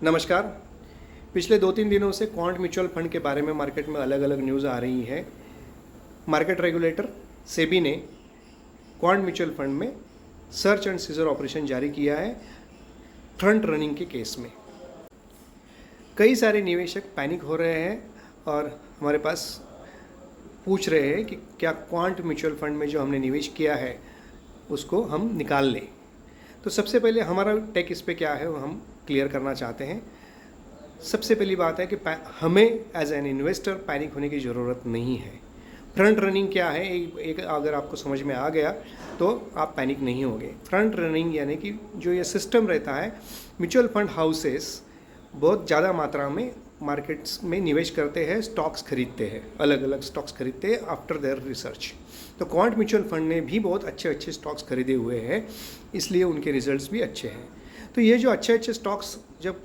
नमस्कार। पिछले 2-3 दिनों से क्वांट म्यूचुअल फंड के बारे में मार्केट में अलग अलग न्यूज़ आ रही है। मार्केट रेगुलेटर सेबी ने क्वांट म्यूचुअल फंड में सर्च एंड सीजर ऑपरेशन जारी किया है फ्रंट रनिंग के केस में। कई सारे निवेशक पैनिक हो रहे हैं और हमारे पास पूछ रहे हैं कि क्या क्वांट म्यूचुअल फंड में जो हमने निवेश किया है उसको हम निकाल लें। तो सबसे पहले हमारा टेक इस पे क्या है वो हम क्लियर करना चाहते हैं। सबसे पहली बात है कि हमें एज एन इन्वेस्टर पैनिक होने की ज़रूरत नहीं है। फ्रंट रनिंग क्या है एक अगर आपको समझ में आ गया तो आप पैनिक नहीं होंगे। फ्रंट रनिंग यानी कि जो ये सिस्टम रहता है, म्यूचुअल फंड हाउसेस बहुत ज़्यादा मात्रा में मार्केट्स में निवेश करते हैं, स्टॉक्स खरीदते हैं, अलग अलग स्टॉक्स खरीदते हैं आफ्टर देयर रिसर्च। तो क्वांट म्यूचुअल फंड ने भी बहुत अच्छे अच्छे स्टॉक्स खरीदे हुए हैं, इसलिए उनके रिजल्ट्स भी अच्छे हैं। तो ये जो अच्छे अच्छे स्टॉक्स जब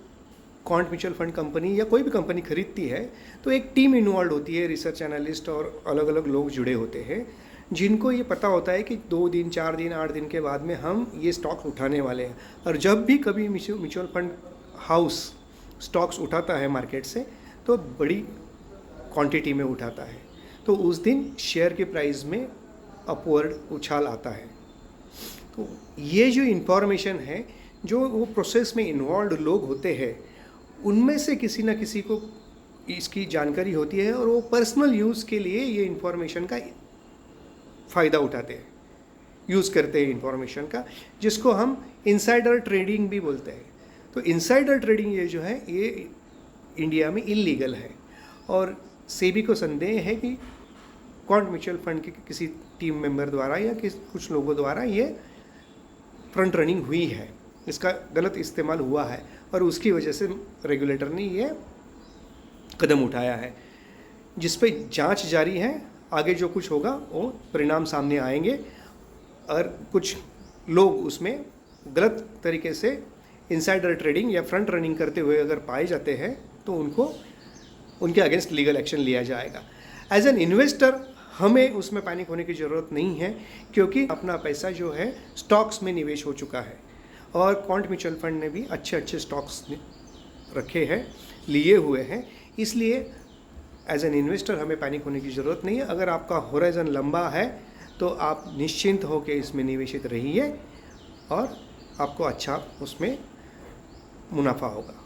क्वांट म्यूचुअल फंड कंपनी या कोई भी कंपनी खरीदती है तो एक टीम इन्वॉल्व होती है, रिसर्च एनालिस्ट और अलग अलग लोग जुड़े होते हैं जिनको ये पता होता है कि 2 दिन 4 दिन 8 दिन के बाद में हम ये स्टॉक्स उठाने वाले हैं। और जब भी कभी म्यूचुअल फंड हाउस स्टॉक्स उठाता है मार्केट से तो बड़ी क्वांटिटी में उठाता है, तो उस दिन शेयर के प्राइस में अपवर्ड उछाल आता है। तो ये जो इन्फॉर्मेशन है, जो वो प्रोसेस में इन्वॉल्व लोग होते हैं उनमें से किसी ना किसी को इसकी जानकारी होती है और वो पर्सनल यूज़ के लिए ये इन्फॉर्मेशन का फ़ायदा उठाते हैं, यूज़ करते हैं इन्फॉर्मेशन का, जिसको हम इनसाइडर ट्रेडिंग भी बोलते हैं। तो इनसाइडर ट्रेडिंग ये जो है ये इंडिया में इलीगल है और सेबी को संदेह है कि क्वांट म्यूचुअल फंड के किसी टीम मेंबर द्वारा या कुछ लोगों द्वारा ये फ्रंट रनिंग हुई है, इसका गलत इस्तेमाल हुआ है और उसकी वजह से रेगुलेटर ने ये कदम उठाया है, जिस पे जांच जारी है। आगे जो कुछ होगा वो परिणाम सामने आएंगे और कुछ लोग उसमें गलत तरीके से इनसाइडर ट्रेडिंग या फ्रंट रनिंग करते हुए अगर पाए जाते हैं तो उनके अगेंस्ट लीगल एक्शन लिया जाएगा। एज एन इन्वेस्टर हमें उसमें पैनिक होने की ज़रूरत नहीं है, क्योंकि अपना पैसा जो है स्टॉक्स में निवेश हो चुका है और क्वांट म्यूचुअल फंड ने भी अच्छे अच्छे स्टॉक्स रखे हैं, लिए हुए हैं। इसलिए एज एन इन्वेस्टर हमें पैनिक होने की ज़रूरत नहीं है। अगर आपका होराइजन लंबा है तो आप निश्चिंत होकर इसमें निवेशित रहिए और आपको अच्छा उसमें मुनाफा होगा।